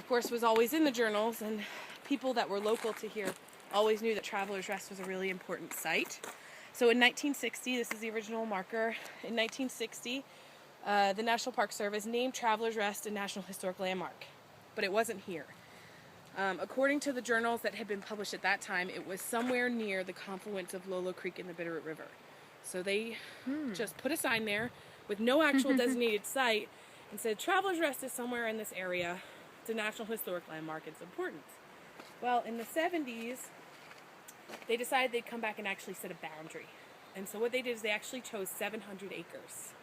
of course, was always in the journals, and people that were local to here always knew that Travelers Rest was a really important site. So in 1960, this is the original marker, in 1960, the National Park Service named Travelers Rest a National Historic Landmark, but it wasn't here. According to the journals that had been published at that time, it was somewhere near the confluence of Lolo Creek and the Bitterroot River. So they just put a sign there with no actual designated site and said, Travelers Rest is somewhere in this area. It's a National Historic Landmark. It's important. Well, in the 70s, they decided they'd come back and actually set a boundary. And so what they did is they actually chose 700 acres,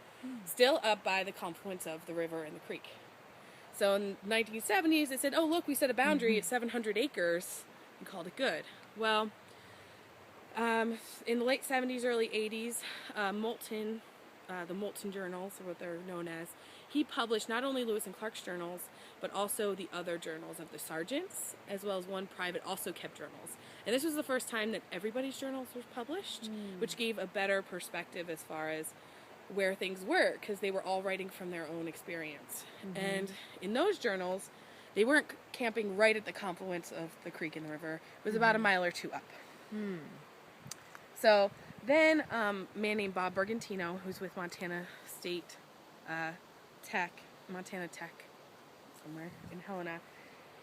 still up by the confluence of the river and the creek. So in the 1970s, they said, oh, look, we set a boundary at 700 acres and called it good. Well, in the late 70s, early 80s, Moulton, the Moulton journals, or what they're known as, he published not only Lewis and Clark's journals, but also the other journals of the sergeants, as well as one private also kept journals. And this was the first time that everybody's journals were published, which gave a better perspective as far as where things were, because they were all writing from their own experience. And in those journals, they weren't camping right at the confluence of the creek and the river. It was about a mile or two up. So then a man named Bob Bergantino, who's with Montana State Montana Tech, somewhere in Helena,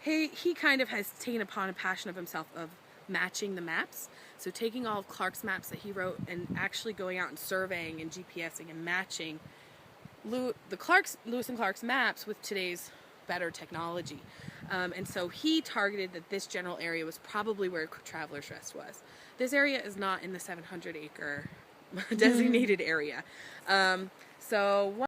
he kind of has taken upon a passion of himself of matching the maps. So taking all of Clark's maps that he wrote and actually going out and surveying and GPSing and matching Lewis and Clark's maps with today's better technology. And so he targeted that this general area was probably where Travelers Rest was. This area is not in the 700 acre designated area. So